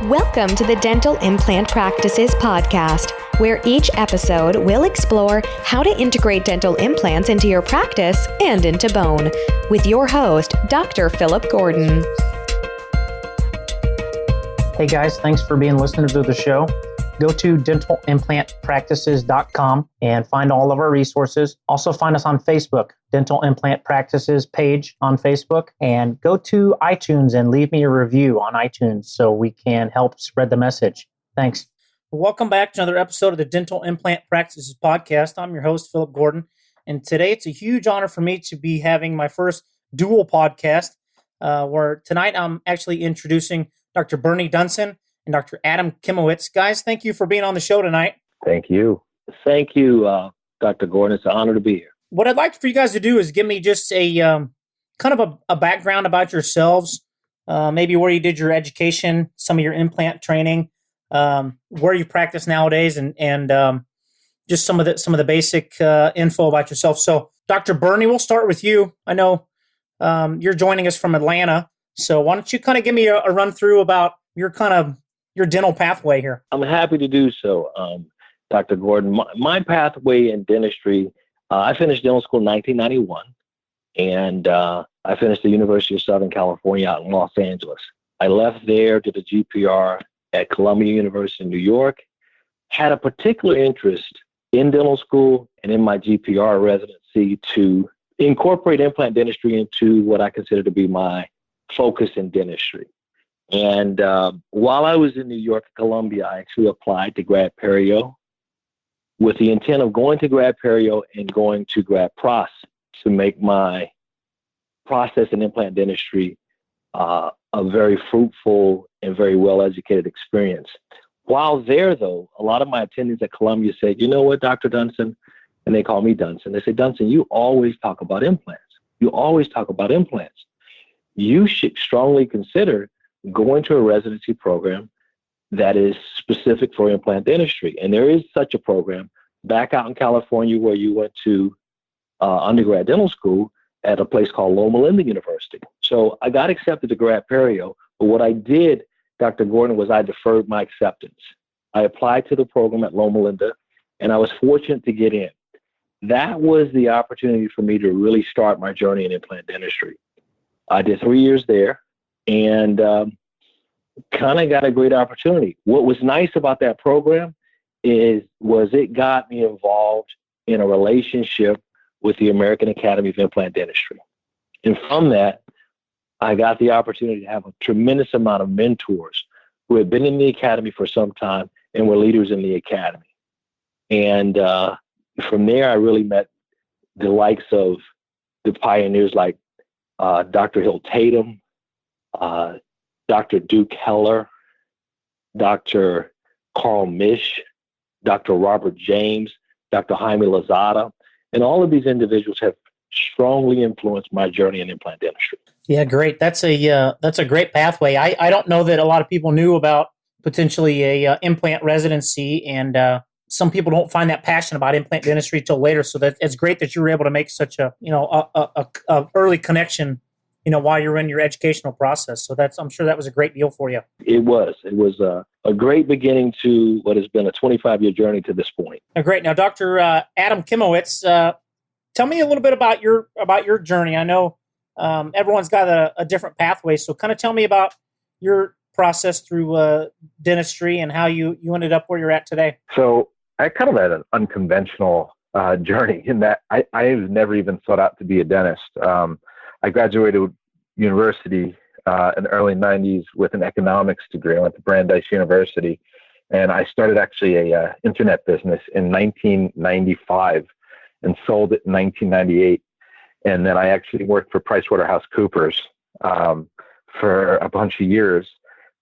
Welcome to the Dental Implant Practices podcast, where each episode will explore how to integrate dental implants into your practice and into bone, with your host, Dr. Philip Gordon. Hey guys, thanks for being listeners to the show. Go to dentalimplantpractices.com and find all of our resources. Also find us on Facebook, Dental Implant Practices page on Facebook, and go to iTunes and leave me a review on iTunes so we can help spread the message. Thanks. Welcome back to another episode of the Dental Implant Practices podcast. I'm your host, Philip Gordon, and today it's a huge honor for me to be having my first dual podcast, where tonight I'm actually introducing Dr. Bernee Dunson and Dr. Adam Kimowitz. Guys, thank you for being on the show tonight. Thank you. Thank you, Dr. Gordon. It's an honor to be here. What I'd like for you guys to do is give me just a kind of a background about yourselves, maybe where you did your education, some of your implant training, where you practice nowadays, and just some of the basic info about yourself. So, Dr. Bernee, we'll start with you. I know you're joining us from Atlanta, so why don't you kind of give me a run through about your dental pathway here? I'm happy to do so, Dr. Gordon. My pathway in dentistry, I finished dental school in 1991, and I finished the University of Southern California out in Los Angeles. I left there, did a GPR at Columbia University in New York, had a particular interest in dental school and in my GPR residency to incorporate implant dentistry into what I consider to be my focus in dentistry. And while I was in New York at Columbia, I actually applied to grad perio with the intent of going to grad perio and going to grad pros to make my process in implant dentistry a very fruitful and very well-educated experience. While there, though, a lot of my attendings at Columbia said, you know what, Dr. Dunson, and they call me Dunson. They say, Dunson, you always talk about implants. You always talk about implants. You should strongly consider going to a residency program that is specific for implant dentistry. And there is such a program back out in California where you went to undergrad dental school at a place called Loma Linda University. So I got accepted to grad perio, but what I did, Dr. Gordon, was I deferred my acceptance. I applied to the program at Loma Linda, and I was fortunate to get in. That was the opportunity for me to really start my journey in implant dentistry. I did 3 years there, and kind of got a great opportunity. What was nice about that program was it got me involved in a relationship with the American Academy of Implant Dentistry. And from that, I got the opportunity to have a tremendous amount of mentors who had been in the academy for some time and were leaders in the academy. And from there, I really met the likes of the pioneers like Dr. Hill Tatum, Dr. Duke Heller, Dr. Carl Misch, Dr. Robert James, Dr. Jaime Lozada, and all of these individuals have strongly influenced my journey in implant dentistry. Yeah, great. That's a great pathway. I don't know that a lot of people knew about potentially a implant residency, and some people don't find that passion about implant dentistry till later. So that it's great that you were able to make such a early connection, while you're in your educational process. So I'm sure that was a great deal for you. It was a great beginning to what has been a 25-year journey to this point. Great. Now, Dr. Adam Kimowitz, tell me a little bit about your journey. I know everyone's got a different pathway, so kind of tell me about your process through dentistry and how you ended up where you're at today. So I kind of had an unconventional journey in that I've never even sought out to be a dentist. I graduated university in the early 90s with an economics degree. I went to Brandeis University, and I started actually a internet business in 1995 and sold it in 1998. And then I actually worked for PricewaterhouseCoopers for a bunch of years.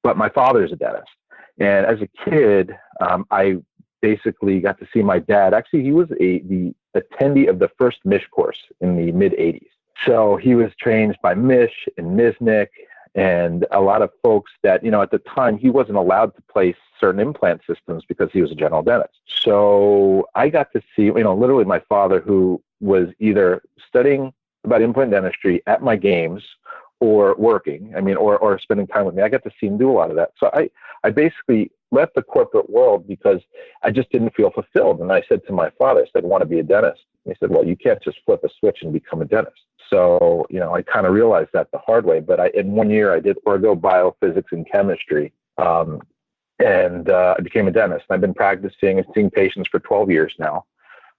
But my father's a dentist. And as a kid, I basically got to see my dad. Actually, he was the attendee of the first Misch course in the mid-'80s. So he was trained by Misch and Misnick and a lot of folks that, at the time, he wasn't allowed to place certain implant systems because he was a general dentist. So I got to see, literally my father, who was either studying about implant dentistry at my games or working, or spending time with me. I got to see him do a lot of that. So I I basically left the corporate world because I just didn't feel fulfilled. And I said to my father, I said, I want to be a dentist. And he said, well, you can't just flip a switch and become a dentist. So, I kind of realized that the hard way. But in 1 year, I did ortho, biophysics, and chemistry. And I became a dentist. I've been practicing and seeing patients for 12 years now.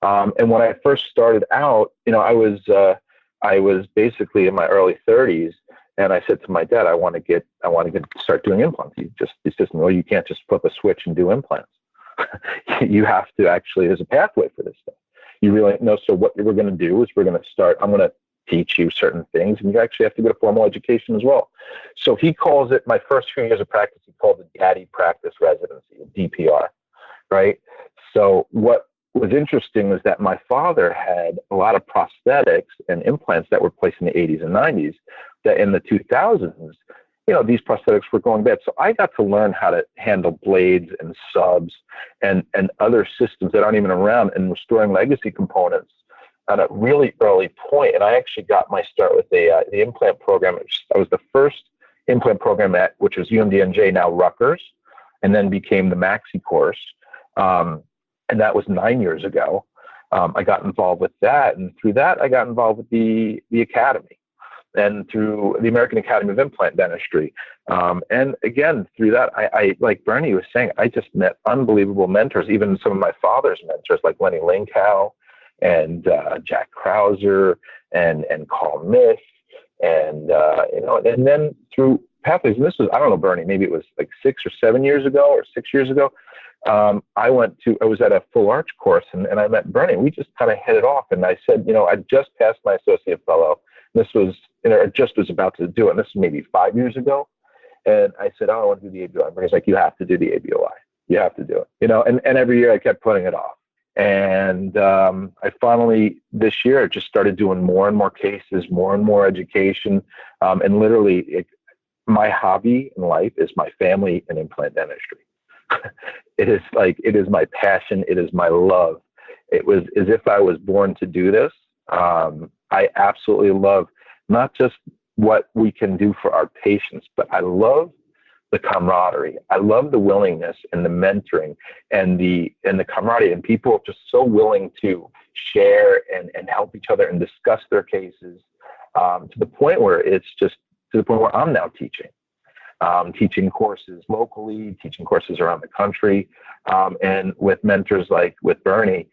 And when I first started out, I was basically in my early 30s, and I said to my dad, I want to start doing implants. He says, no, you can't just flip a switch and do implants. You have to actually, there's a pathway for this stuff. You really know. So what we're going to do is I'm going to teach you certain things, and you actually have to go to formal education as well. So he calls it, my first few years of practice, he called it Daddy Practice Residency, DPR, right? So what was interesting was that my father had a lot of prosthetics and implants that were placed in the 80s and 90s, that in the 2000s, these prosthetics were going bad. So I got to learn how to handle blades and subs and other systems that aren't even around, and restoring legacy components at a really early point. And I actually got my start with the implant program. I was the first implant program which was UMDNJ, now Rutgers, and then became the Maxi course. And that was 9 years ago. I got involved with that. And through that, I got involved with the academy, and through the American Academy of Implant Dentistry. And again, through that, I like Bernee was saying, I just met unbelievable mentors, even some of my father's mentors, like Lenny Linkow and Jack Krauser and Carl Miff. And then through pathways, and this was, I don't know, Bernee, maybe it was like 6 or 7 years ago or 6 years ago. I was at a full arch course, and I met Bernee. We just kind of hit it off. And I said, I just passed my associate fellow. This was, I just was about to do it. And this was maybe 5 years ago. And I said, I want to do the ABOI. Bernee was like, you have to do the ABOI. You have to do it. And every year I kept putting it off. And I finally, this year, just started doing more and more cases, more and more education. And literally, my hobby in life is my family and implant dentistry. It is my passion. It is my love. It was as if I was born to do this. I absolutely love not just what we can do for our patients, but I love the camaraderie. I love the willingness and the mentoring and the camaraderie, and people are just so willing to share and help each other and discuss their cases, to the point where I'm now teaching courses locally, teaching courses around the country, and with mentors like with Bernee.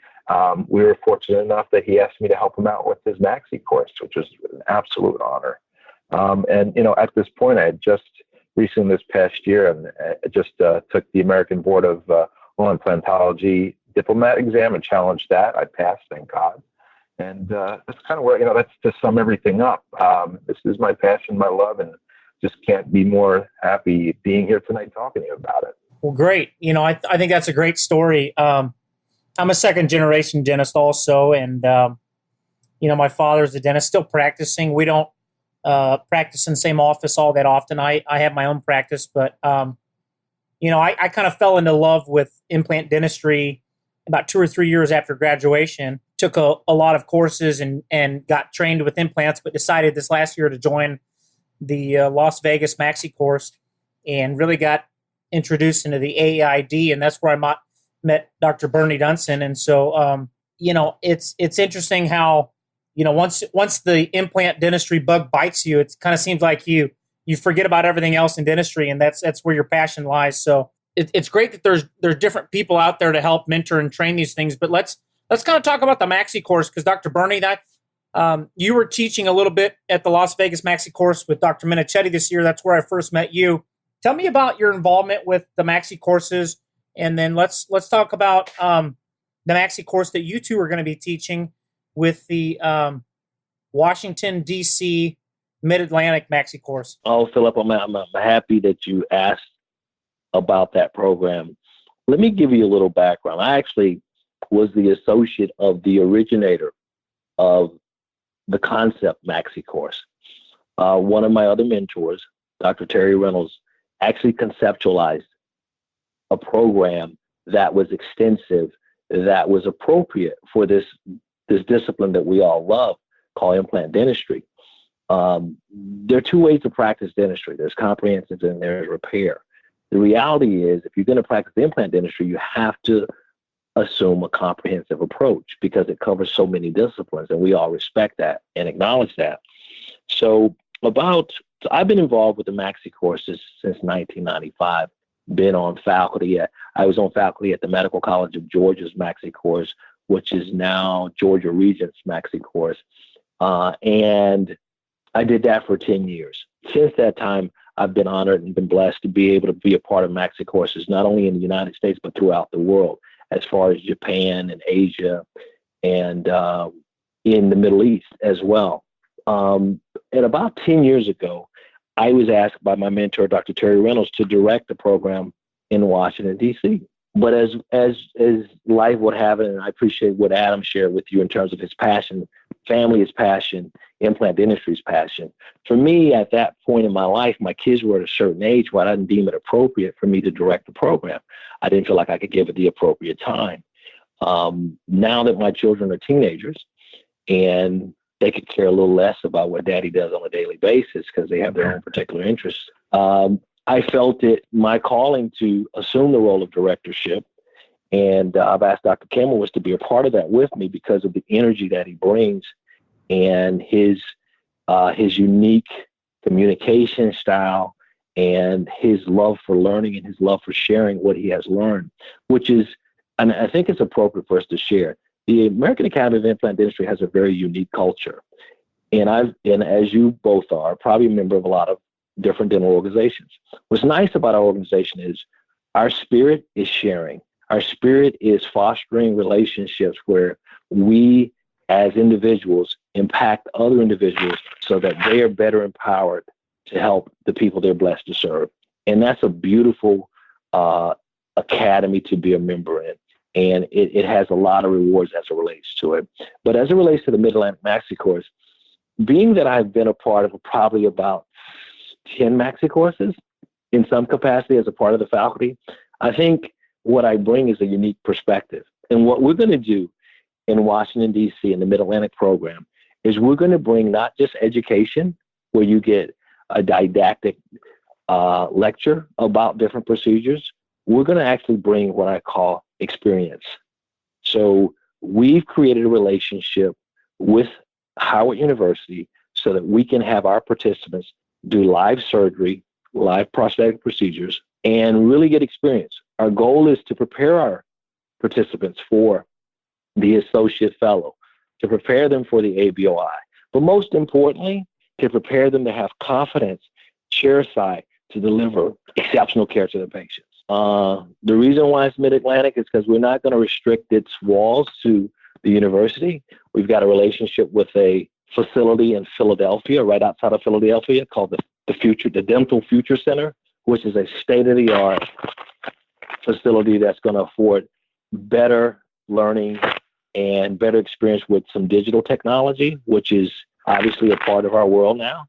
We were fortunate enough that he asked me to help him out with his Maxi course, which was an absolute honor. And at this point, I had just recently this past year, and I just took the American Board of Oral Implantology diplomat exam and challenged that. I passed, thank God. And that's kind of where, that's to sum everything up. This is my passion, my love, and just can't be more happy being here tonight talking to you about it. Well, great. I think that's a great story. I'm a second generation dentist also. And, my father's a dentist, still practicing. We don't practice in the same office all that often. I have my own practice, but, I kind of fell into love with implant dentistry about 2 or 3 years after graduation. Took a lot of courses and got trained with implants, but decided this last year to join the Las Vegas Maxi course and really got introduced into the AAID. And that's where I met Dr. Bernee Dunson. And so, it's interesting how, once the implant dentistry bug bites you, it kind of seems like you forget about everything else in dentistry, and that's where your passion lies. So it's great that there's different people out there to help mentor and train these things. But let's kind of talk about the Maxi course, because Dr. Bernee, you were teaching a little bit at the Las Vegas Maxi course with Dr. Minichetti this year. That's where I first met you. Tell me about your involvement with the Maxi courses, and then let's talk about the Maxi course that you two are going to be teaching with the Washington, D.C. Mid-Atlantic Maxi course. Oh, Philip, I'm happy that you asked about that program. Let me give you a little background. I actually was the associate of the originator of the concept Maxi course. One of my other mentors, Dr. Terry Reynolds, actually conceptualized a program that was extensive, that was appropriate for this discipline that we all love, called implant dentistry. There are two ways to practice dentistry. There's comprehensive and there's repair. The reality is, if you're going to practice the implant dentistry, you have to assume a comprehensive approach because it covers so many disciplines, and we all respect that and acknowledge that. So I've been involved with the Maxi courses since 1995. Been on faculty. I was on faculty at the Medical College of Georgia's Maxi course, which is now Georgia Regent's Maxi course. And I did that for 10 years. Since that time, I've been honored and been blessed to be able to be a part of Maxi courses, not only in the United States, but throughout the world, as far as Japan and Asia and in the Middle East as well. And about 10 years ago, I was asked by my mentor, Dr. Terry Reynolds, to direct the program in Washington, D.C. But as life would have it, and I appreciate what Adam shared with you in terms of his passion, family is passion, implant dentistry's passion. For me, at that point in my life, my kids were at a certain age where I didn't deem it appropriate for me to direct the program. I didn't feel like I could give it the appropriate time. Now that my children are teenagers and they could care a little less about what daddy does on a daily basis because they have their own particular interests, I felt it my calling to assume the role of directorship. And I've asked Dr. Kimowitz to be a part of that with me because of the energy that he brings and his unique communication style and his love for learning and his love for sharing what he has learned, which is, and I think it's appropriate for us to share. The American Academy of Implant Dentistry has a very unique culture. And as you both are, probably a member of a lot of different dental organizations. What's nice about our organization is our spirit is sharing. Our spirit is fostering relationships where we as individuals impact other individuals so that they are better empowered to help the people they're blessed to serve. And that's a beautiful academy to be a member in. And it has a lot of rewards as it relates to it. But as it relates to the Mid-Atlantic Maxi course, being that I've been a part of probably about 10 Maxi courses in some capacity as a part of the faculty, I think what I bring is a unique perspective. And what we're going to do in Washington, D.C. in the Mid-Atlantic program is we're going to bring not just education where you get a didactic lecture about different procedures. We're going to actually bring what I call experience. So we've created a relationship with Howard University so that we can have our participants do live surgery, live prosthetic procedures, and really get experience. Our goal is to prepare our participants for the associate fellow, to prepare them for the ABOI, but most importantly, to prepare them to have confidence, chairside, to deliver exceptional care to the patients. The reason why it's Mid-Atlantic is because we're not going to restrict its walls to the university. We've got a relationship with a facility in Philadelphia, right outside of Philadelphia, called the Dental Future Center, which is a state-of-the-art facility that's going to afford better learning and better experience with some digital technology, which is obviously a part of our world now.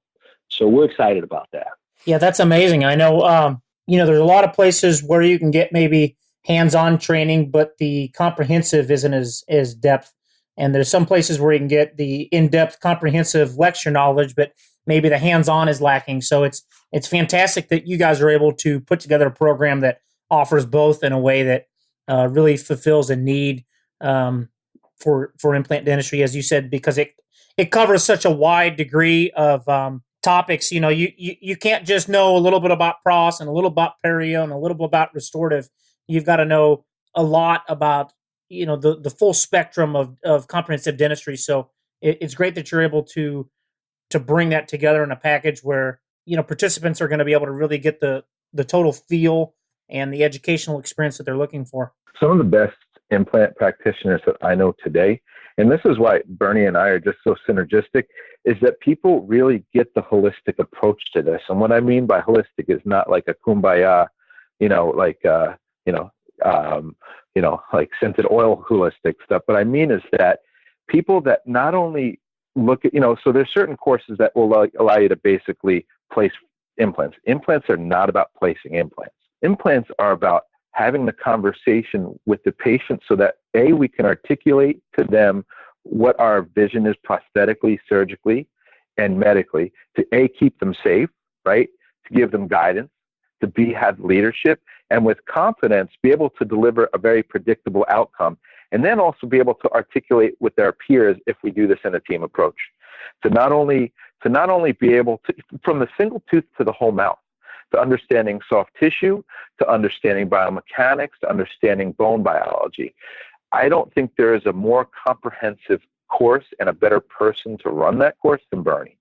So we're excited about that. Yeah, that's amazing. I know, there's a lot of places where you can get maybe hands-on training, but the comprehensive isn't as depth. And there's some places where you can get the in-depth comprehensive lecture knowledge, but maybe the hands-on is lacking. So it's fantastic that you guys are able to put together a program that offers both in a way that really fulfills a need for implant dentistry, as you said, because it covers such a wide degree of topics. You can't just know a little bit about pros and a little about perio and a little bit about restorative. You've got to know a lot about the full spectrum of comprehensive dentistry. So it's great that you're able to bring that together in a package where participants are going to be able to really get the total feel and the educational experience that they're looking for. Some of the best implant practitioners that I know today, and this is why Bernee and I are just so synergistic, is that people really get the holistic approach to this. And what I mean by holistic is not like a kumbaya, like scented oil holistic stuff. But I mean is that people that not only look at, so there's certain courses that will allow you to basically place implants. Implants are not about placing implants. Implants are about having the conversation with the patient so that we can articulate to them what our vision is prosthetically, surgically, and medically to keep them safe, right? To give them guidance, to have leadership, and with confidence be able to deliver a very predictable outcome, and then also be able to articulate with their peers if we do this in a team approach. To not only be able to, from the single tooth to the whole mouth, to understanding soft tissue, to understanding biomechanics, to understanding bone biology. I don't think there is a more comprehensive course and a better person to run that course than Bernee.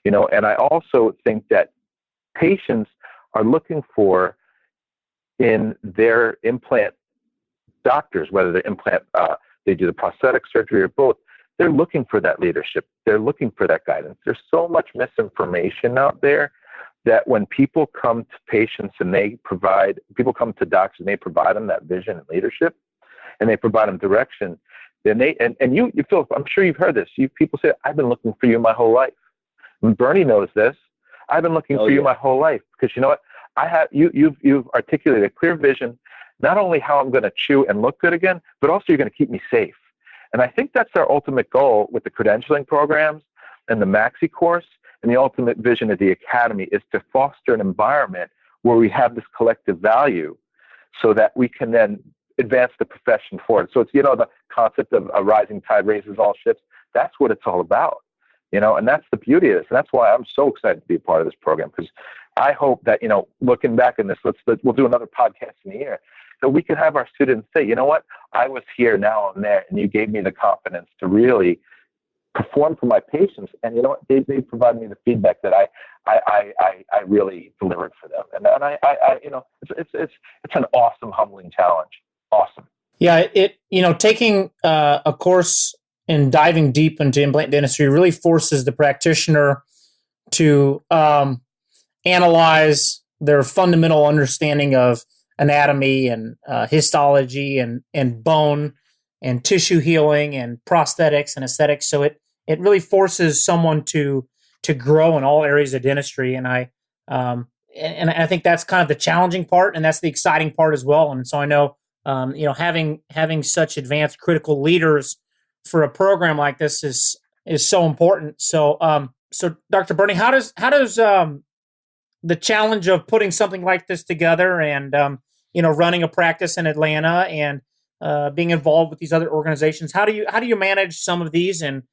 And I also think that patients are looking for in their implant doctors, whether they they do the prosthetic surgery or both, they're looking for that leadership. They're looking for that guidance. There's so much misinformation out there that when people come to patients and people come to doctors and they provide them that vision and leadership, and they provide them direction, then you feel, I'm sure you've heard this. People say, I've been looking for you my whole life. And Bernee knows this. I've been looking for you my whole life, because you know what? You've articulated a clear vision, not only how I'm going to chew and look good again, but also you're going to keep me safe. And I think that's our ultimate goal with the credentialing programs and the Maxi course, and the ultimate vision of the academy is to foster an environment where we have this collective value so that we can then advance the profession forward. So it's, the concept of a rising tide raises all ships. That's what it's all about, and that's the beauty of this. And that's why I'm so excited to be a part of this program, because I hope that, looking back in this, we'll do another podcast in a year, that we can have our students say, you know what, I was here, now I'm there, and you gave me the confidence to really perform for my patients. And you know what, they provided me the feedback that I really delivered for them. And I it's an awesome, humbling challenge. Awesome. Yeah, taking a course and diving deep into implant dentistry really forces the practitioner to analyze their fundamental understanding of anatomy and histology and bone and tissue healing and prosthetics and aesthetics. So it really forces someone to grow in all areas of dentistry. And I think that's kind of the challenging part, and that's the exciting part as well. And so I know, having such advanced critical leaders for a program like this is so important. So Dr. Bernee, how does the challenge of putting something like this together and running a practice in Atlanta and being involved with these other organizations, how do you manage some of these, and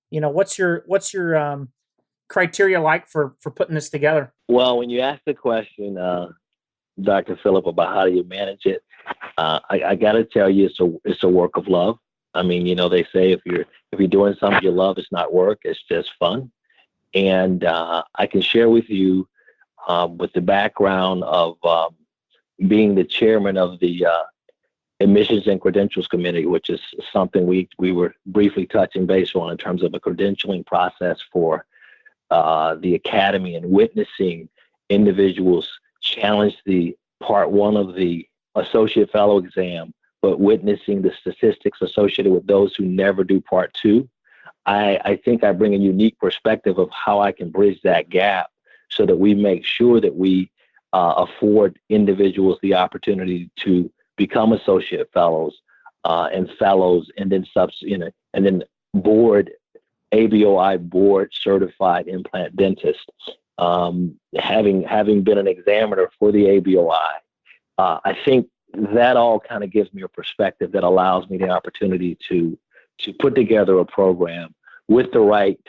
what's your criteria like for putting this together? Well, when you ask the question, Dr. Phillip, about how do you manage it, I got to tell you, it's a work of love. I mean, they say if you're doing something you love, it's not work, it's just fun. And I can share with you, with the background of being the chairman of the Admissions and Credentials Committee, which is something we were briefly touching base on in terms of a credentialing process for the academy, and witnessing individuals challenge the part one of the associate fellow exam, but witnessing the statistics associated with those who never do part two. I think I bring a unique perspective of how I can bridge that gap so that we make sure that we afford individuals the opportunity to become associate fellows and fellows, and then and then ABOI board certified implant dentist. Having been an examiner for the ABOI, I think that all kind of gives me a perspective that allows me the opportunity to put together a program with the right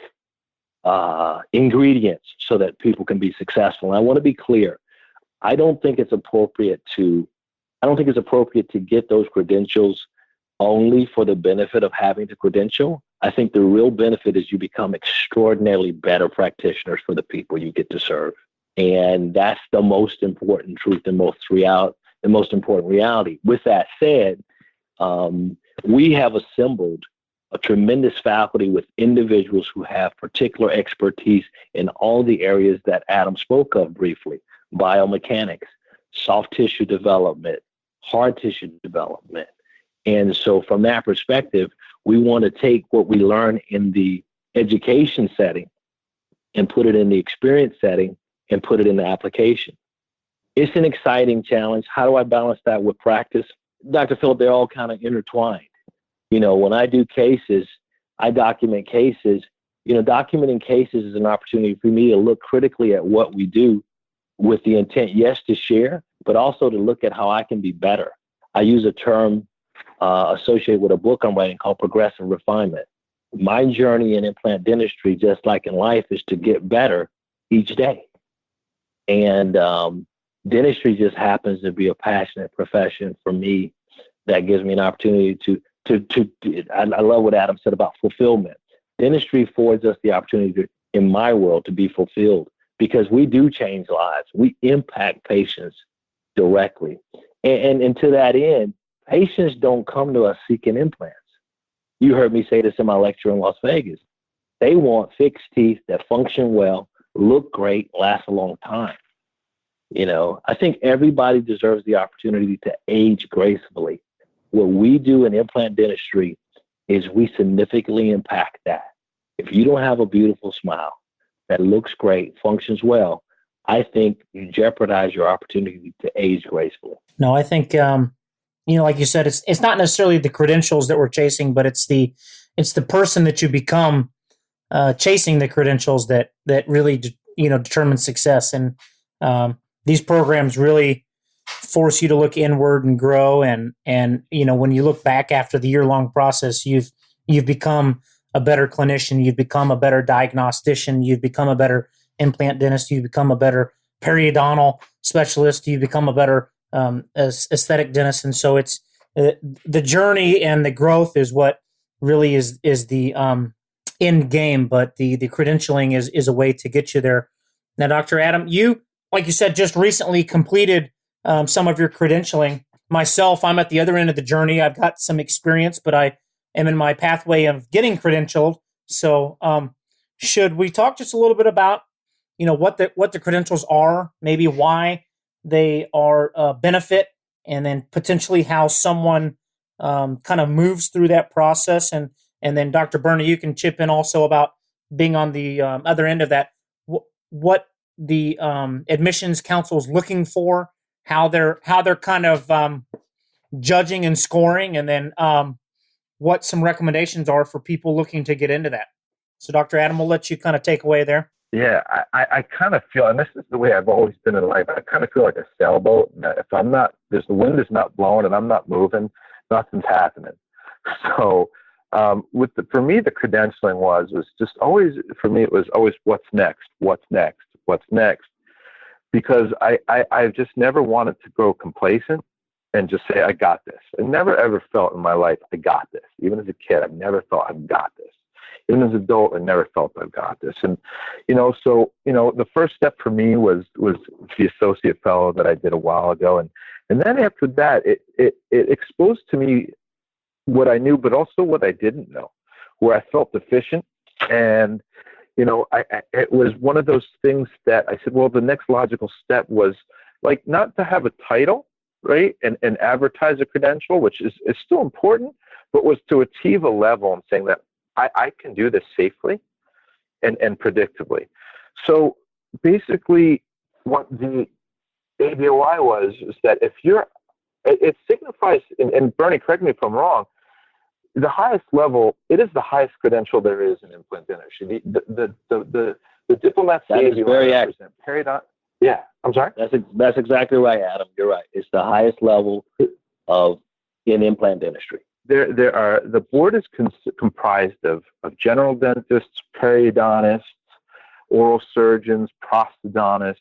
ingredients so that people can be successful. And I want to be clear. I don't think it's appropriate to get those credentials only for the benefit of having the credential. I think the real benefit is you become extraordinarily better practitioners for the people you get to serve. And that's the most important truth and the most important reality. With that said, we have assembled a tremendous faculty with individuals who have particular expertise in all the areas that Adam spoke of briefly: biomechanics, soft tissue development, hard tissue development. And so from that perspective, we want to take what we learn in the education setting and put it in the experience setting and put it in the application. It's an exciting challenge. How do I balance that with practice? Dr. Phillip, they're all kind of intertwined. When I do cases, I document cases. Documenting cases is an opportunity for me to look critically at what we do with the intent, yes, to share, but also to look at how I can be better. I use a term associated with a book I'm writing called progressive refinement. My journey in implant dentistry, just like in life, is to get better each day. And dentistry just happens to be a passionate profession for me that gives me an opportunity I love what Adam said about fulfillment. Dentistry affords us the opportunity in my world to be fulfilled because we do change lives. We impact patients directly. And to that end, patients don't come to us seeking implants. You heard me say this in my lecture in Las Vegas. They want fixed teeth that function well, look great, last a long time. I think everybody deserves the opportunity to age gracefully. What we do in implant dentistry is we significantly impact that. If you don't have a beautiful smile that looks great, functions well, I think you jeopardize your opportunity to age gracefully. No, I think, like you said, it's not necessarily the credentials that we're chasing, but it's the person that you become chasing the credentials that really, determine success. And these programs really force you to look inward and grow. And when you look back after the year-long process, you've become a better clinician, you've become a better diagnostician, you've become a better implant dentist, you've become a better periodontal specialist, you've become a better aesthetic dentist. And so it's the journey and the growth is what really is the end game, but the credentialing is a way to get you there. Now, Dr. Adam, you, like you said, just recently completed some of your credentialing. Myself, I'm at the other end of the journey. I've got some experience, but I am in my pathway of getting credentialed. So should we talk just a little bit about, what the credentials are, maybe why they are a benefit, and then potentially how someone kind of moves through that process. And then Dr. Bernee, you can chip in also about being on the other end of that, what the admissions council is looking for, how they're kind of judging and scoring, and then what some recommendations are for people looking to get into that. So Dr. Adam, we'll let you kind of take away there. Yeah, I kind of feel, and this is the way I've always been in life, I kind of feel like a sailboat. If I'm not, the wind is not blowing and I'm not moving, nothing's happening. So for me, the credentialing was just always, for me, it was always what's next, because I've just never wanted to grow complacent and just say, I got this. I never ever felt in my life, I got this. Even as a kid, I've never thought, I've got this. Even as an adult, I never felt I've got this. And, the first step for me was the associate fellow that I did a while ago. And then after that, it exposed to me what I knew, but also what I didn't know, where I felt deficient. And, it was one of those things that I said, well, the next logical step was like not to have a title, right, and advertise a credential, which is still important, but was to achieve a level and saying that I can do this safely and predictably. So basically what the ABOI was is that if it signifies, and Bernee, correct me if I'm wrong, the highest level, it is the highest credential there is in implant dentistry. The diplomats, that is very accurate. Yeah, I'm sorry? That's exactly right, Adam. You're right. It's the highest level in implant dentistry. The board is comprised of general dentists, periodontists, oral surgeons, prosthodontists,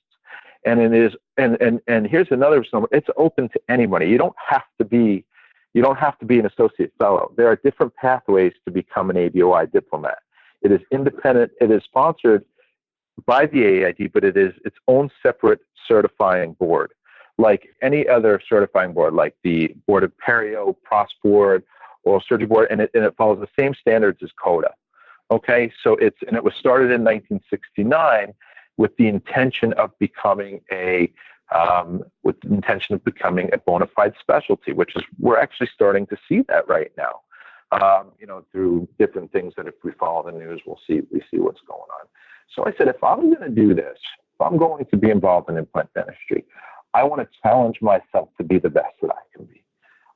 and it is and here's another number. It's open to anybody. You don't have to be an associate fellow. There are different pathways to become an ABOI diplomat. It is independent. It is sponsored by the AAID, but it is its own separate certifying board, like any other certifying board, like the Board of Perio, Pros Board, Oral Surgery Board, and it follows the same standards as CODA. Okay, so it was started in 1969 with the intention of becoming a bona fide specialty, which is we're actually starting to see that right now. Through different things that if we follow the news, we see what's going on. So I said, if I'm going to do this, if I'm going to be involved in implant dentistry, I want to challenge myself to be the best that I can be.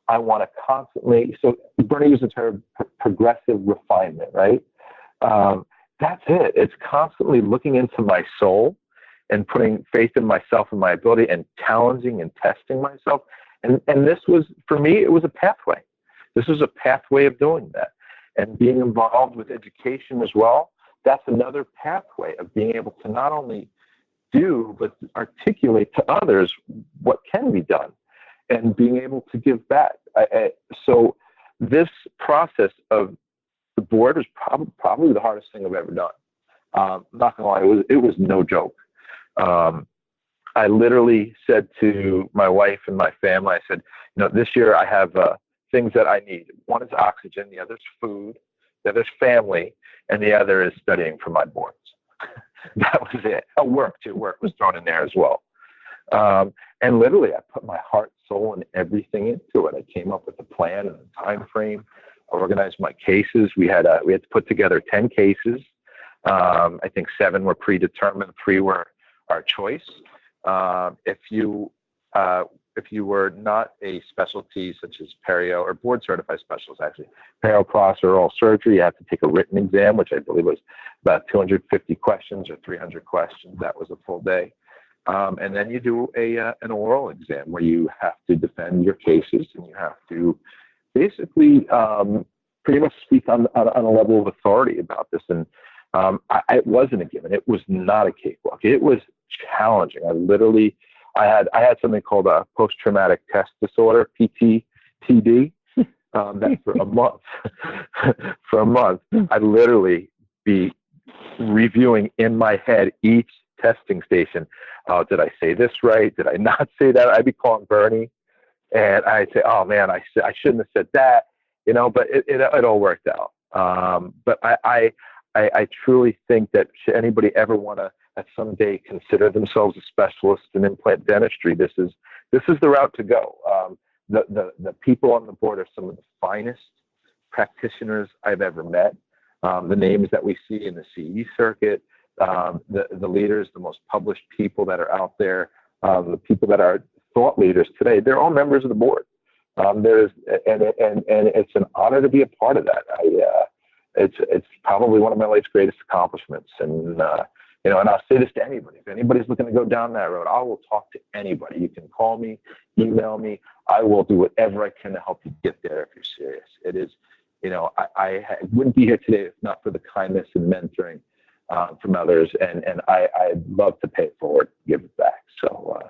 I want to constantly, so Bernee used the term progressive refinement, right? That's it. It's constantly looking into my soul and putting faith in myself and my ability and challenging and testing myself. And this was, for me, it was a pathway. This was a pathway of doing that. And being involved with education as well, that's another pathway of being able to not only do, but articulate to others what can be done and being able to give back. So this process of the board was probably the hardest thing I've ever done. Not gonna lie, it was no joke. I literally said to my wife and my family, I said, this year I have things that I need. One is oxygen, the other is food, the other is family, and the other is studying for my boards. That was it. Work was thrown in there as well. And literally, I put my heart, soul, and everything into it. I came up with a plan and a time frame. I organized my cases. We had to put together 10 cases. I think 7 were predetermined, 3 were our choice. If you were not a specialty such as perio or board certified specialist, actually, perio, pros, or oral surgery, you have to take a written exam, which I believe was about 250 questions or 300 questions. That was a full day. And then you do an oral exam where you have to defend your cases and you have to basically pretty much speak on a level of authority about this. And it wasn't a given. It was not a cakewalk. It was challenging. I had something called a post-traumatic test disorder, PTTD. That for a month. For a month, I'd literally be reviewing in my head each testing station. Did I say this right? Did I not say that? I'd be calling Bernee, and I'd say, "Oh man, I shouldn't have said that," But it all worked out. But I truly think that should anybody ever want to at someday consider themselves a specialist in implant dentistry, this is the route to go. The people on the board are some of the finest practitioners I've ever met. The names that we see in the CE circuit, the leaders, the most published people that are out there, the people that are thought leaders today, they're all members of the board. And it's an honor to be a part of that. It's probably one of my life's greatest accomplishments. And and I'll say this to anybody: if anybody's looking to go down that road, I will talk to anybody. You can call me, email me. I will do whatever I can to help you get there if you're serious. It is, I wouldn't be here today if not for the kindness and mentoring from others, and I'd love to pay it forward, give it back. So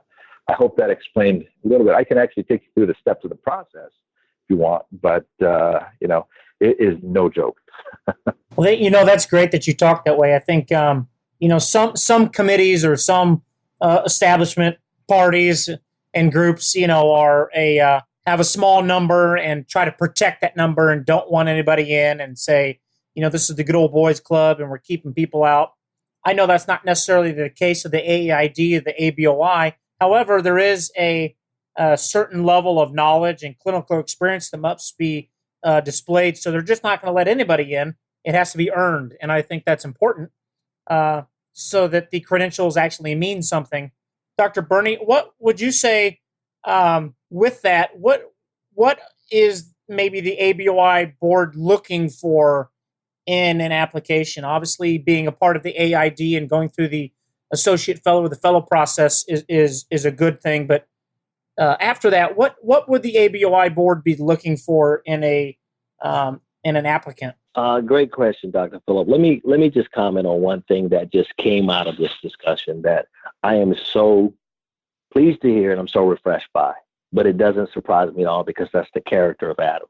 I hope that explained a little bit. I can actually take you through the steps of the process if you want, but it is no joke. Well, that's great that you talk that way. I think some committees or some establishment parties and groups, have a small number and try to protect that number and don't want anybody in and say, this is the good old boys club and we're keeping people out. I know that's not necessarily the case of the AAID or the ABOI. However, there is a certain level of knowledge and clinical experience that must be displayed. So they're just not going to let anybody in. It has to be earned. And I think that's important so that the credentials actually mean something. Dr. Bernee, what would you say with that? What is maybe the ABOI board looking for in an application? Obviously, being a part of the AAID and going through the associate fellow or the fellow process is a good thing. But after that, what would the ABOI board be looking for in an applicant? Great question, Dr. Phillip. Let me just comment on one thing that just came out of this discussion that I am so pleased to hear and I'm so refreshed by. But it doesn't surprise me at all because that's the character of Adam.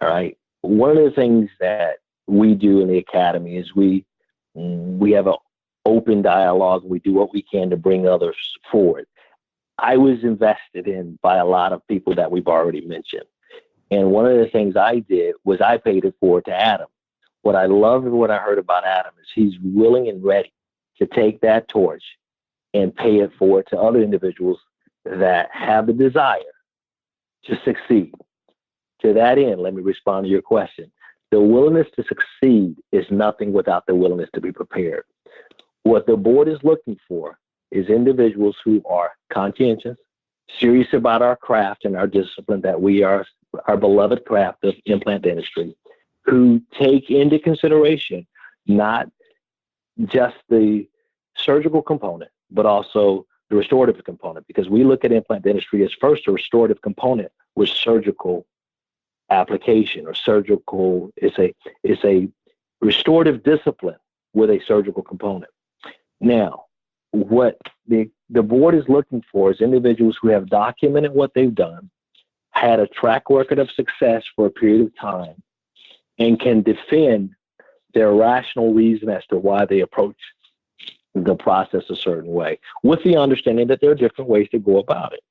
All right. One of the things that we do in the academy is we have an open dialogue. We do what we can to bring others forward. I was invested in by a lot of people that we've already mentioned. And one of the things I did was I paid it forward to Adam. What I loved and what I heard about Adam is he's willing and ready to take that torch and pay it forward to other individuals that have the desire to succeed. To that end, let me respond to your question. The willingness to succeed is nothing without the willingness to be prepared. What the board is looking for is individuals who are conscientious, serious about our craft and our discipline that we are, our beloved craft of implant dentistry, who take into consideration not just the surgical component, but also the restorative component, because we look at implant dentistry as first a restorative component with surgical application, or surgical. It's a restorative discipline with a surgical component. Now, what the board is looking for is individuals who have documented what they've done, had a track record of success for a period of time, and can defend their rational reason as to why they approach the process a certain way, with the understanding that there are different ways to go about it.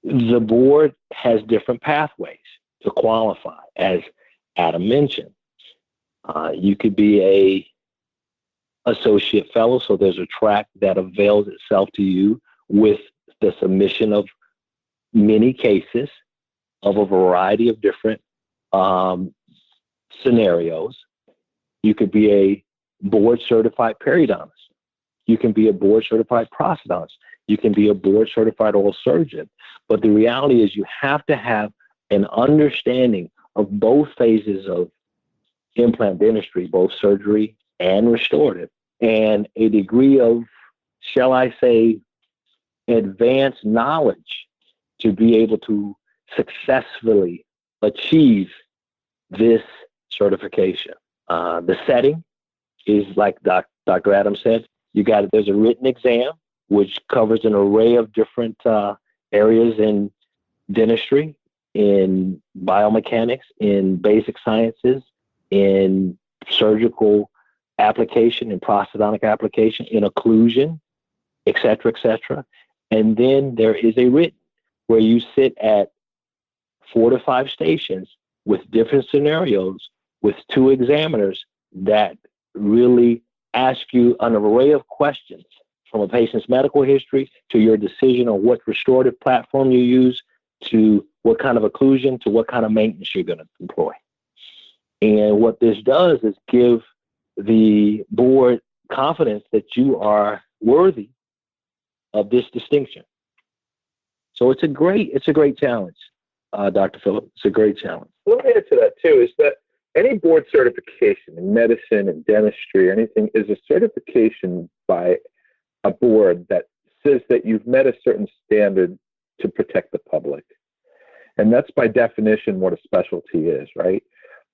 The board has different pathways to qualify, as Adam mentioned. You could be a associate fellow, so there's a track that avails itself to you with the submission of many cases of a variety of different scenarios. You could be a board-certified periodontist. You can be a board-certified prosthodontist. You can be a board-certified oral surgeon. But the reality is you have to have an understanding of both phases of implant dentistry, both surgery and restorative, and a degree of, shall I say, advanced knowledge to be able to successfully achieve this certification. The setting is like Dr. Adams said, there's a written exam which covers an array of different areas in dentistry, in biomechanics, in basic sciences, in surgical application, in prosthodontic application, in occlusion, et cetera, et cetera. And then there is a written where you sit at 4 to 5 stations with different scenarios with 2 examiners that really ask you an array of questions, from a patient's medical history to your decision on what restorative platform you use, to what kind of occlusion, to what kind of maintenance you're going to employ. And what this does is give the board confidence that you are worthy of this distinction. So it's a great challenge, Dr. Phillip. It's a great challenge. Let me add to that too, is that any board certification in medicine and dentistry, anything, is a certification by a board that says that you've met a certain standard to protect the public. And that's by definition what a specialty is, right?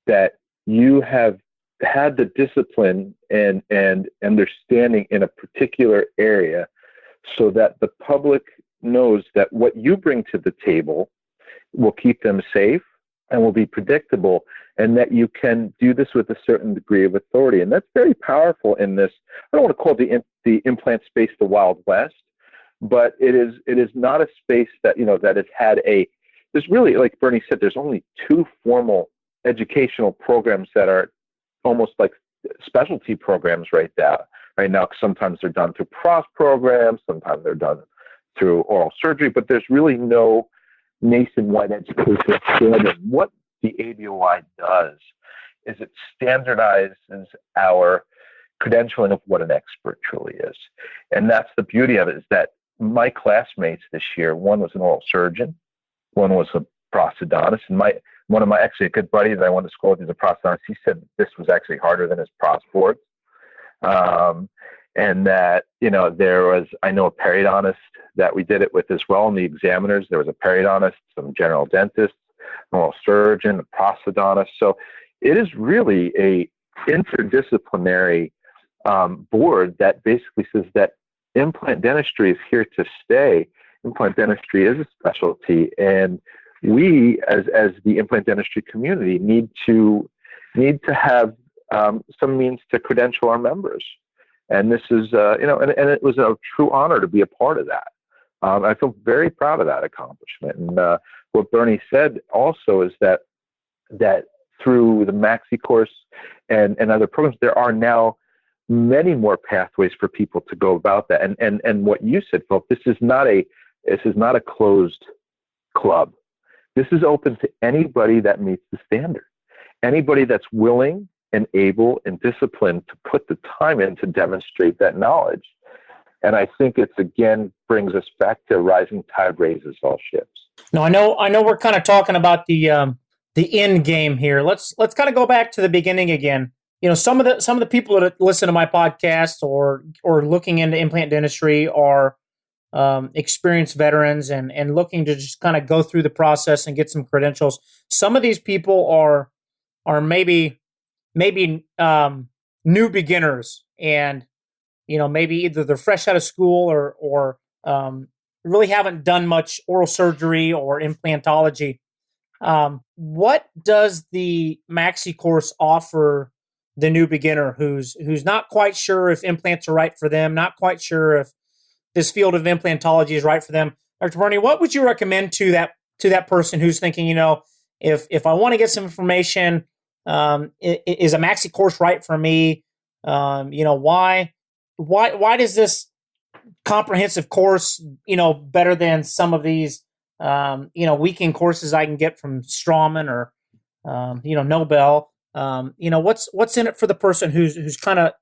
That you have had the discipline and understanding in a particular area so that the public knows that what you bring to the table will keep them safe and will be predictable, and that you can do this with a certain degree of authority. And that's very powerful in this. I don't want to call the implant space the Wild West, but it is not a space that, that has had there's really, like Bernee said, there's only 2 formal educational programs that are almost like specialty programs right now. Sometimes they're done through PROS programs, sometimes they're done through oral surgery, but there's really no nationwide education standard. What the ABOI does is it standardizes our credentialing of what an expert truly is. And that's the beauty of it, is that my classmates this year, one was an oral surgeon, one was a prosthodontist, and one of my actually a good buddy that I went to school with is a prosthodontist. He said this was actually harder than his PROS boards. And that, there was, I know a periodontist that we did it with as well. And the examiners, there was a periodontist, some general dentists, an oral surgeon, a prosthodontist. So it is really a interdisciplinary board that basically says that implant dentistry is here to stay. Implant dentistry is a specialty, and we, as the implant dentistry community, need to have some means to credential our members. And this is, and it was a true honor to be a part of that. I feel very proud of that accomplishment. And what Bernee said also is that through the Maxi course and other programs, there are now many more pathways for people to go about that. And what you said, Phil, this is not a closed club. This is open to anybody that meets the standard. Anybody that's willing and able and disciplined to put the time in to demonstrate that knowledge. And I think it's, again, brings us back to rising tide raises all ships. No, I know we're kind of talking about the end game here. Let's kind of go back to the beginning again. some of the people that listen to my podcast or looking into implant dentistry are experienced veterans and looking to just kind of go through the process and get some credentials. Some of these people are maybe new beginners, and maybe either they're fresh out of school or really haven't done much oral surgery or implantology. What does the Maxi course offer the new beginner who's not quite sure if implants are right for them, not quite sure if this field of implantology is right for them? Dr. Bernee, what would you recommend to that person who's thinking, if I want to get some information, is a Maxi course right for me? Why does this comprehensive course, better than some of these, weekend courses I can get from Straumann or, Nobel? What's in it for the person who's kind of,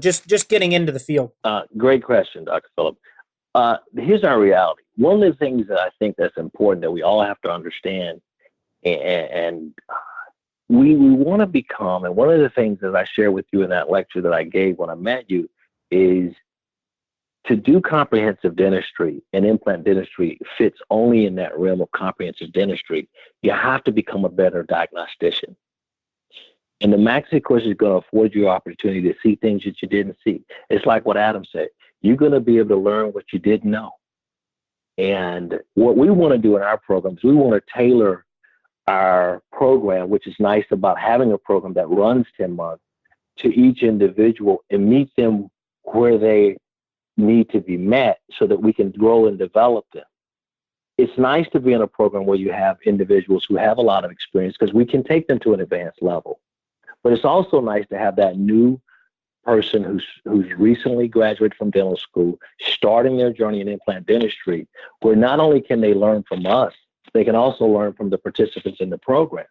just getting into the field? Great question, Dr. Phillip. Here's our reality. One of the things that I think that's important that we all have to understand, and we want to become, and one of the things that I shared with you in that lecture that I gave when I met you is to do comprehensive dentistry, and implant dentistry fits only in that realm of comprehensive dentistry. You have to become a better diagnostician. And the Maxi course is going to afford you an opportunity to see things that you didn't see. It's like what Adam said. You're going to be able to learn what you didn't know. And what we want to do in our programs, we want to tailor our program, which is nice about having a program that runs 10 months, to each individual and meet them where they need to be met so that we can grow and develop them. It's nice to be in a program where you have individuals who have a lot of experience because we can take them to an advanced level. But it's also nice to have that new person who's recently graduated from dental school, starting their journey in implant dentistry, where not only can they learn from us, they can also learn from the participants in the program.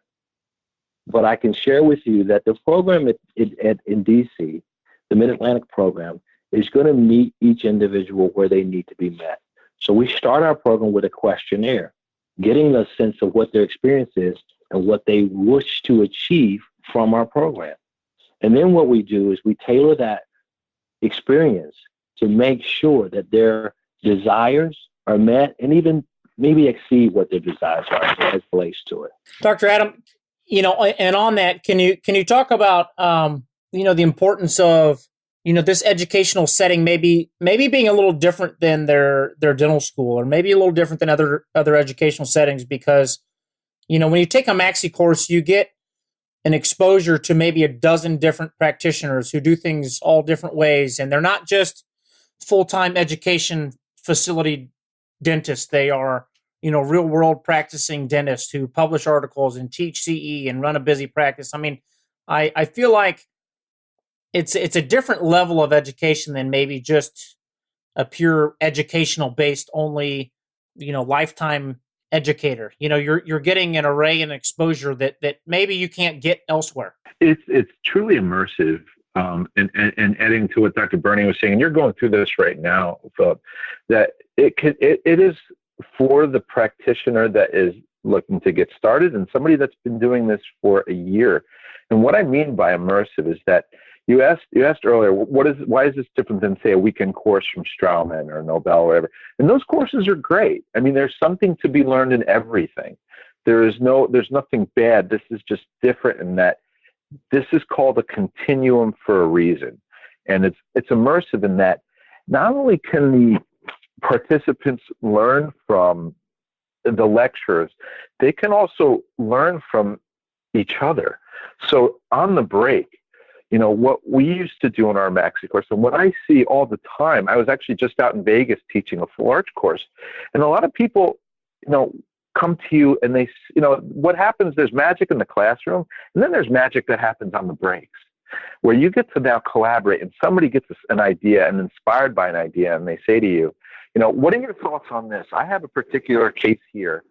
But I can share with you that the program in DC, the Mid-Atlantic program, is going to meet each individual where they need to be met. So we start our program with a questionnaire, getting a sense of what their experience is and what they wish to achieve from our program. And then what we do is we tailor that experience to make sure that their desires are met and even maybe exceed what their desires are as relates to it. Dr. Adam, and on that, can you talk about, the importance of, this educational setting maybe being a little different than their dental school, or maybe a little different than other educational settings, because, when you take a Maxi course, you get an exposure to maybe a dozen different practitioners who do things all different ways. And they're not just full-time education facility dentists. They are, real world practicing dentists who publish articles and teach CE and run a busy practice. I mean, I feel like it's a different level of education than maybe just a pure educational based only, lifetime educator. You're getting an array and exposure that maybe you can't get elsewhere. It's truly immersive. And adding to what Dr. Bernee was saying, and you're going through this right now, Philip, that it is for the practitioner that is looking to get started and somebody that's been doing this for a year. And what I mean by immersive is that you asked earlier, why is this different than, say, a weekend course from Straumann or Nobel or whatever? And those courses are great. I mean, there's something to be learned in everything. There's nothing bad. This is just different in that this is called a continuum for a reason. And it's immersive in that not only can the participants learn from the lecturers, they can also learn from each other. So on the break, what we used to do in our Maxi course, and what I see all the time, I was actually just out in Vegas teaching a full arch course, and a lot of people, come to you and they, what happens, there's magic in the classroom, and then there's magic that happens on the breaks, where you get to now collaborate, and somebody gets an idea and inspired by an idea, and they say to you, what are your thoughts on this? I have a particular case here,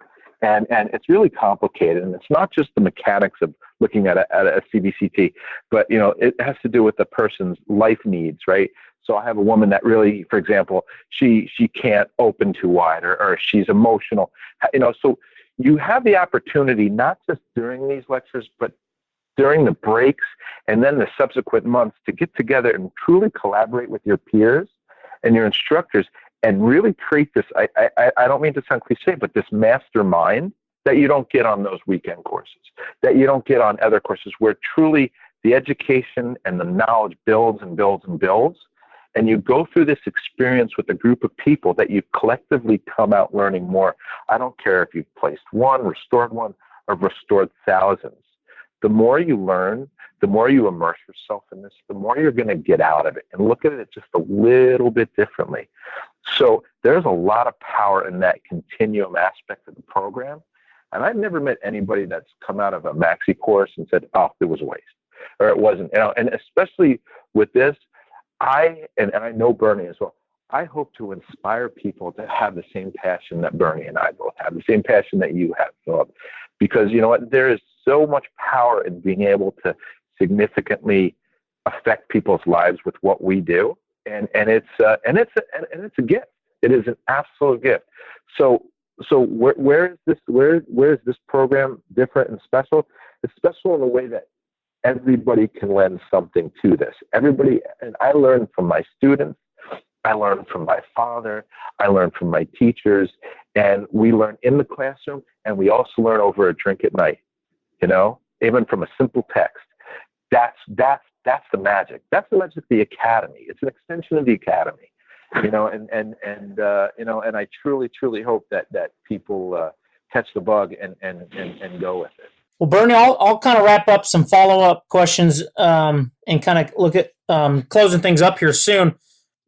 and it's really complicated, and it's not just the mechanics of looking at a CBCT, but it has to do with the person's life needs, right? So I have a woman that really, for example, she can't open too wide, or she's emotional, so you have the opportunity, not just during these lectures, but during the breaks and then the subsequent months to get together and truly collaborate with your peers and your instructors and really create this, I don't mean to sound cliche, but this mastermind that you don't get on those weekend courses, that you don't get on other courses, where truly the education and the knowledge builds and builds and builds. And you go through this experience with a group of people that you collectively come out learning more. I don't care if you've placed one, or restored thousands. The more you learn, the more you immerse yourself in this, the more you're going to get out of it and look at it just a little bit differently. So there's a lot of power in that continuum aspect of the program. And I've never met anybody that's come out of a Maxi course and said, oh, it was a waste, or it wasn't. And especially with this, I know Bernee as well, I hope to inspire people to have the same passion that Bernee and I both have, the same passion that you have, Philip. Because you know what, there is so much power in being able to significantly affect people's lives with what we do, and it's a gift. It is an absolute gift. So where is this program different and special? It's special in a way that everybody can lend something to this. Everybody, and I learn from my students, I learn from my father, I learn from my teachers, and we learn in the classroom, and we also learn over a drink at night, you know, even from a simple text. That's the magic. That's the magic of the academy. It's an extension of the academy, you know, and I truly hope that people catch the bug and go with it. Well, Bernee, I'll kind of wrap up some follow-up questions and kind of look at closing things up here soon.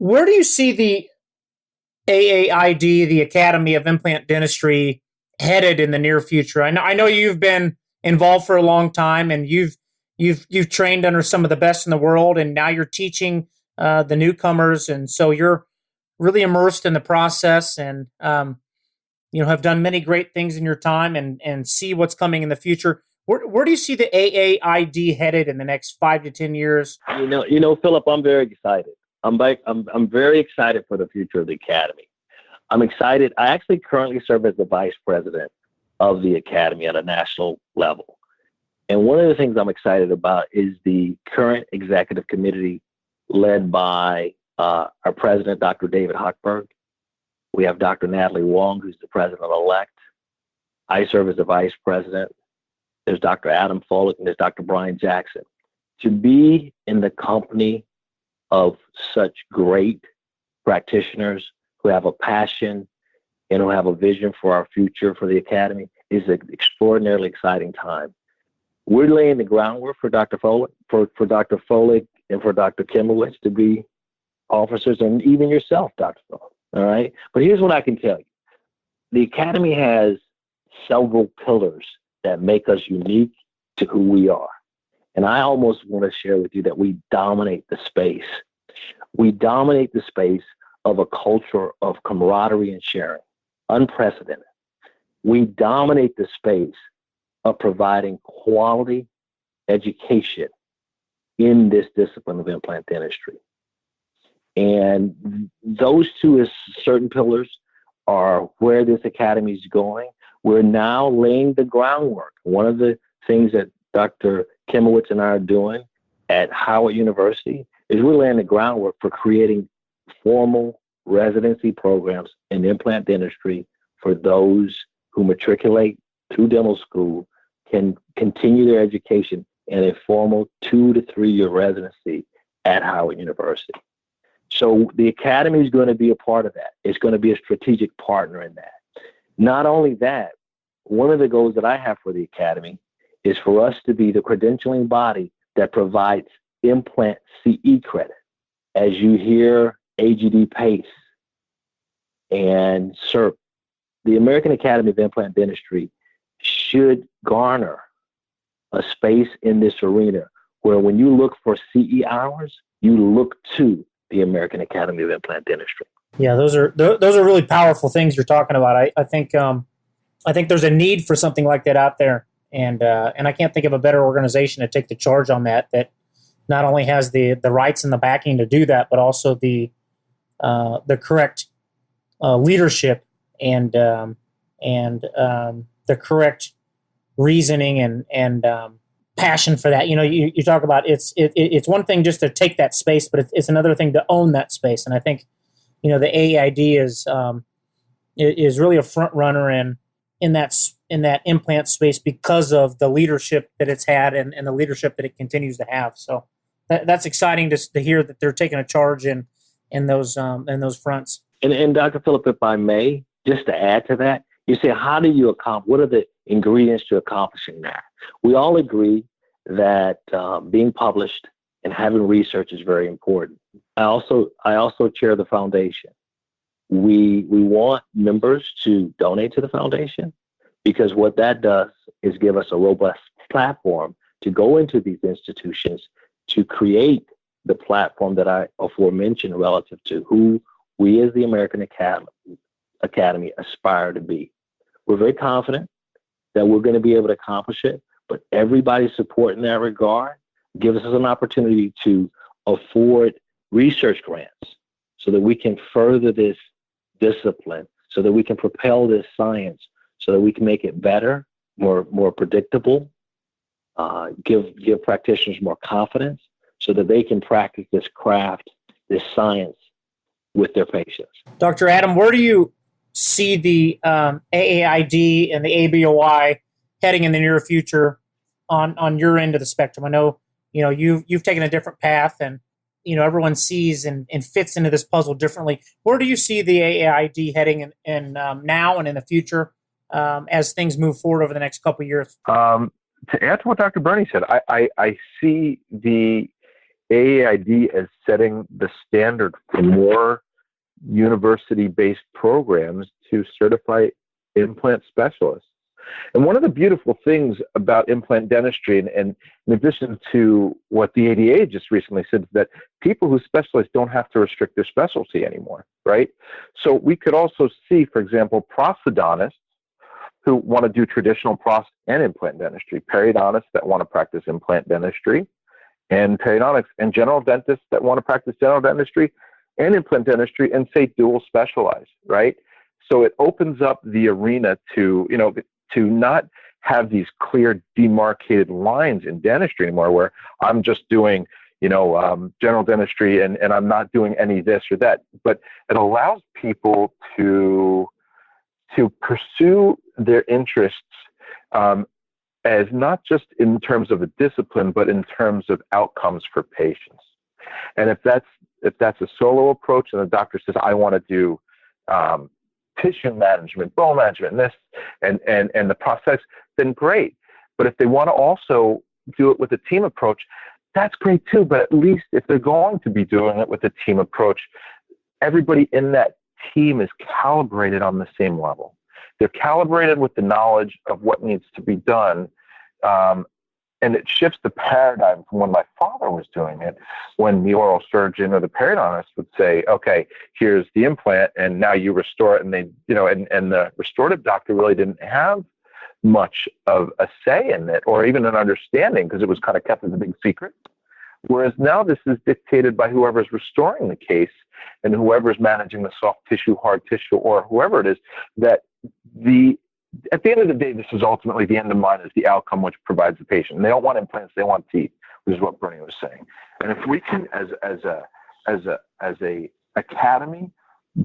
Where do you see the AAID, the Academy of Implant Dentistry, headed in the near future? I know you've been involved for a long time, and you've trained under some of the best in the world, and now you're teaching the newcomers, and so you're really immersed in the process, and have done many great things in your time, and see what's coming in the future. Where do you see the AAID headed in the next 5 to 10 years? You know, Philip, I'm very excited. I'm very excited for the future of the Academy. I'm excited. I actually currently serve as the vice president of the Academy at a national level. And one of the things I'm excited about is the current executive committee led by our president, Dr. David Hochberg. We have Dr. Natalie Wong, who's the president-elect. I serve as the vice president. There's Dr. Adam Foley, and there's Dr. Brian Jackson. To be in the company of such great practitioners who have a passion and who have a vision for our future for the Academy is an extraordinarily exciting time. We're laying the groundwork for Dr. Foley, for Dr. Foley and for Dr. Kimowitz to be officers, and even yourself, Dr. Foley. All right. But here's what I can tell you. The Academy has several pillars that make us unique to who we are. And I almost want to share with you that we dominate the space. We dominate the space of a culture of camaraderie and sharing, unprecedented. We dominate the space of providing quality education in this discipline of implant dentistry. And those two certain pillars are where this academy is going. We're now laying the groundwork. One of the things that Dr. Kimowitz and I are doing at Howard University is we're laying the groundwork for creating formal residency programs in implant dentistry for those who matriculate through dental school, can continue their education in a formal 2 to 3 year residency at Howard University. So the Academy is going to be a part of that. It's going to be a strategic partner in that. Not only that, one of the goals that I have for the Academy is for us to be the credentialing body that provides implant CE credit. As you hear AGD PACE and CERP, the American Academy of Implant Dentistry should garner a space in this arena where when you look for CE hours, you look to the American Academy of Implant Dentistry. Yeah, those are really powerful things you're talking about. I think there's a need for something like that out there, and I can't think of a better organization to take the charge on that not only has the rights and the backing to do that, but also the correct leadership and the correct reasoning and passion for that. You talk about it's one thing just to take that space, but it's another thing to own that space. And I think, the AAID is really a front runner in that implant space because of the leadership that it's had and the leadership that it continues to have. So that's exciting to hear that they're taking a charge in those fronts. And Dr. Phillip, if I may, just to add to that, you say, how do you accomplish? What are the ingredients to accomplishing that? We all agree that being published and having research is very important. I also chair the foundation. We want members to donate to the foundation, because what that does is give us a robust platform to go into these institutions to create the platform that I aforementioned relative to who we as the American Academy aspire to be. We're very confident that we're going to be able to accomplish it, but everybody's support in that regard gives us an opportunity to afford research grants so that we can further this discipline, so that we can propel this science, so that we can make it better, more predictable, give practitioners more confidence, so that they can practice this craft, this science with their patients. Dr. Adam, where do you see the AAID and the ABOI heading in the near future on your end of the spectrum? I know you've taken a different path, and everyone sees and fits into this puzzle differently. Where do you see the AAID heading in now and in the future as things move forward over the next couple of years? To add to what Dr. Bernee said, I see the AAID as setting the standard for more university-based programs to certify implant specialists. And one of the beautiful things about implant dentistry, and in addition to what the ADA just recently said, is that people who specialize don't have to restrict their specialty anymore, right? So we could also see, for example, prosthodontists who want to do traditional prosthodontics and implant dentistry, periodontists that want to practice implant dentistry and periodontics, and general dentists that want to practice general dentistry and implant dentistry, and say dual specialize, right? So it opens up the arena to not have these clear demarcated lines in dentistry anymore, where I'm just doing, general dentistry and I'm not doing any this or that. But it allows people to pursue their interests as not just in terms of a discipline, but in terms of outcomes for patients. And if that's a solo approach, and the doctor says, I want to do tissue management, bone management, and the prosthetics, then great. But if they want to also do it with a team approach, that's great too. But at least if they're going to be doing it with a team approach, everybody in that team is calibrated on the same level. They're calibrated with the knowledge of what needs to be done. And it shifts the paradigm from when my father was doing it, when the oral surgeon or the periodontist would say, okay, here's the implant and now you restore it. And they, and the restorative doctor really didn't have much of a say in it, or even an understanding, because it was kind of kept as a big secret. Whereas now this is dictated by whoever's restoring the case and whoever's managing the soft tissue, hard tissue, or whoever it is, that at the end of the day, this is ultimately the end of mind, is the outcome which provides the patient. And they don't want implants; they want teeth, which is what Bernee was saying. And if we can, as a academy,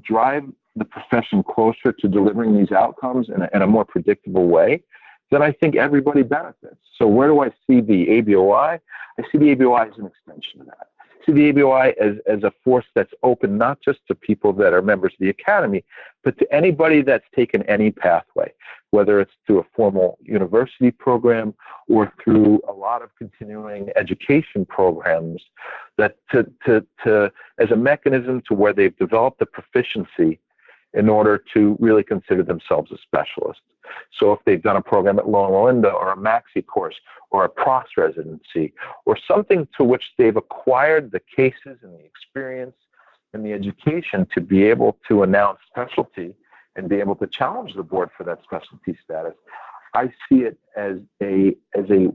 drive the profession closer to delivering these outcomes in a more predictable way, then I think everybody benefits. So where do I see the ABOI? I see the ABOI as an extension of that. I see the ABOI as a force that's open not just to people that are members of the academy, but to anybody that's taken any pathway, whether it's through a formal university program or through a lot of continuing education programs, that to as a mechanism to where they've developed the proficiency in order to really consider themselves a specialist. So if they've done a program at Loma Linda or a Maxi course or a PROS residency or something to which they've acquired the cases and the experience and the education to be able to announce specialty and be able to challenge the board for that specialty status, I see it as a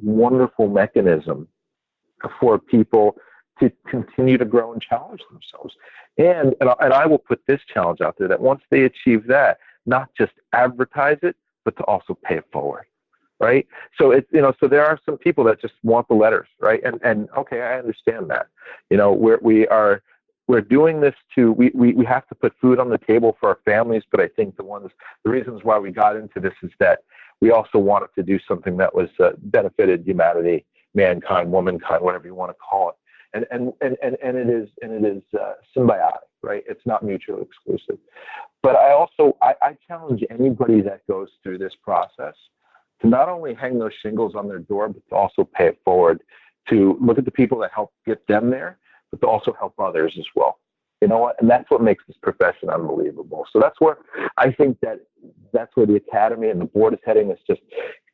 wonderful mechanism for people to continue to grow and challenge themselves. And I will put this challenge out there, that once they achieve that, not just advertise it, but to also pay it forward. right? So it's, so there are some people that just want the letters, right? And okay, I understand that. We're doing this we have to put food on the table for our families, but I think the reasons why we got into this is that we also wanted to do something that was benefited humanity, mankind, womankind, whatever you want to call it. And it is symbiotic, right? It's not mutually exclusive. But I challenge anybody that goes through this process to not only hang those shingles on their door, but to also pay it forward, to look at the people that help get them there, but to also help others as well. You know what? And that's what makes this profession unbelievable. So that's where I think that's where the Academy and the board is heading, is just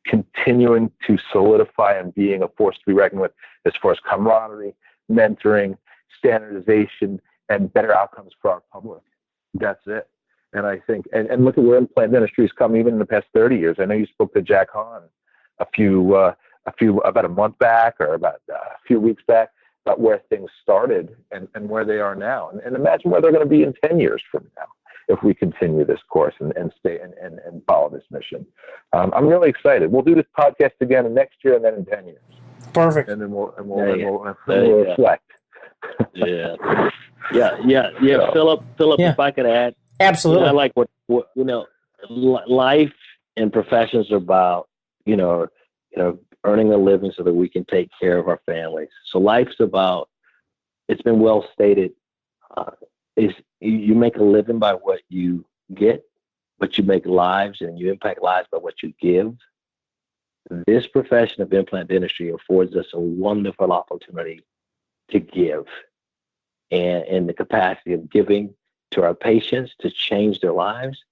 continuing to solidify and being a force to be reckoned with as far as camaraderie, mentoring, standardization, and better outcomes for our public. That's it. And I think, and look at where implant dentistry has come even in the past 30 years. I know you spoke to Jack Hahn about a month back, or about a few weeks back, about where things started and where they are now. And imagine where they're going to be in 10 years from now if we continue this course and stay and follow this mission. I'm really excited. We'll do this podcast again next year and then in 10 years. Perfect. And then we'll reflect. Yeah. Philip, Yeah. if I could add. Absolutely. I like what life and professions are about, earning a living so that we can take care of our families. So life's about, it's been well stated, is you make a living by what you get, but you make lives and you impact lives by what you give. This profession of implant dentistry affords us a wonderful opportunity to give, and the capacity of giving to our patients to change their lives.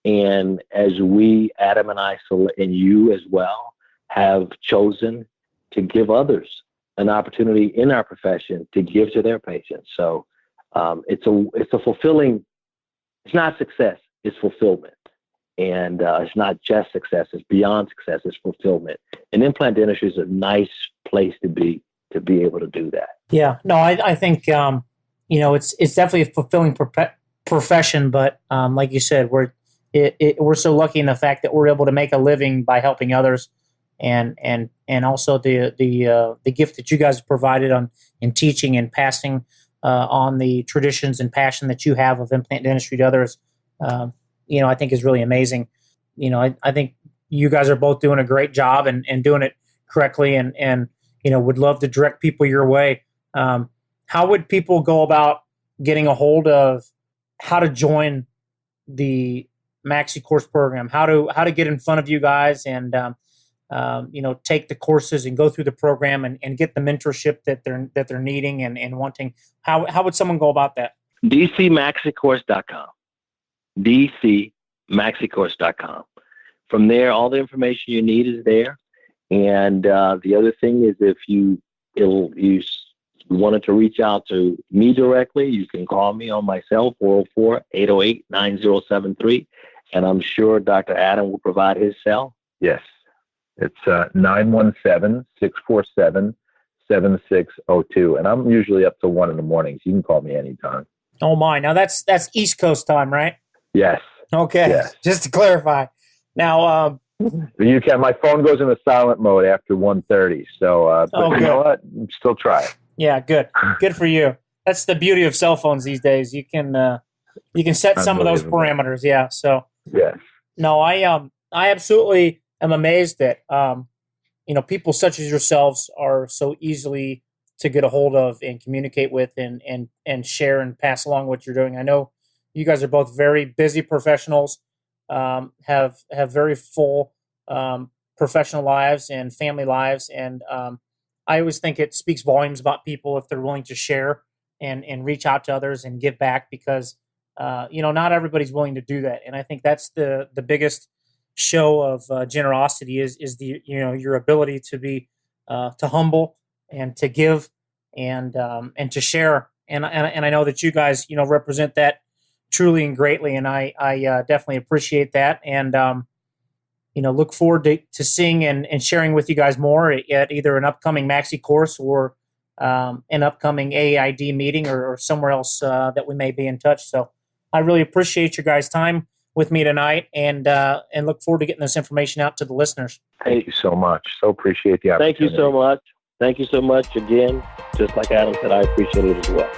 And as we, Adam and I, and you as well, have chosen to give others an opportunity in our profession to give to their patients. So it's a fulfilling, it's not success, it's fulfillment. And it's not just success, it's beyond success, it's fulfillment. And implant dentistry is a nice place to be able to do that. Yeah, no, I think, it's definitely a fulfilling profession, but like you said, we're so lucky in the fact that we're able to make a living by helping others. And also the gift that you guys have provided in teaching and passing on the traditions and passion that you have of implant dentistry to others, I think is really amazing. I think you guys are both doing a great job and doing it correctly, and would love to direct people your way. How would people go about getting a hold of how to join the Maxi course program? How to get in front of you guys and take the courses and go through the program and get the mentorship that they're needing and wanting. How would someone go about that? DCMaxicourse.com. DCMaxicourse.com. From there, all the information you need is there. And the other thing is, if you wanted to reach out to me directly, you can call me on my cell, 404-808-9073. And I'm sure Dr. Adam will provide his cell. Yes. It's 917-647-7602. And I'm usually up to 1 in the morning, so you can call me anytime. Oh, my. Now, that's East Coast time, right? Yes. Okay. Yes. Just to clarify. Now, you can. My phone goes into silent mode after 1:30. So, but you know what? Still try it. Yeah, good. Good for you. That's the beauty of cell phones these days. You can set some of those parameters. Yeah. So. Yes. No, I absolutely am amazed that people such as yourselves are so easily to get a hold of and communicate with and share and pass along what you're doing. I know you guys are both very busy professionals, have very full professional lives and family lives, and I always think it speaks volumes about people if they're willing to share and reach out to others and give back, because not everybody's willing to do that. And I think that's the biggest show of generosity is the your ability to be to humble and to give and to share. And I know that you guys represent that truly and greatly, and I definitely appreciate that. And look forward to seeing and sharing with you guys more at either an upcoming Maxi course or an upcoming AAID meeting or somewhere else that we may be in touch. So I really appreciate your guys' time. with me tonight, and look forward to getting this information out to the listeners. Thank you so much. So appreciate the opportunity. Thank you so much. Thank you so much again. Just like Adam said, I appreciate it as well.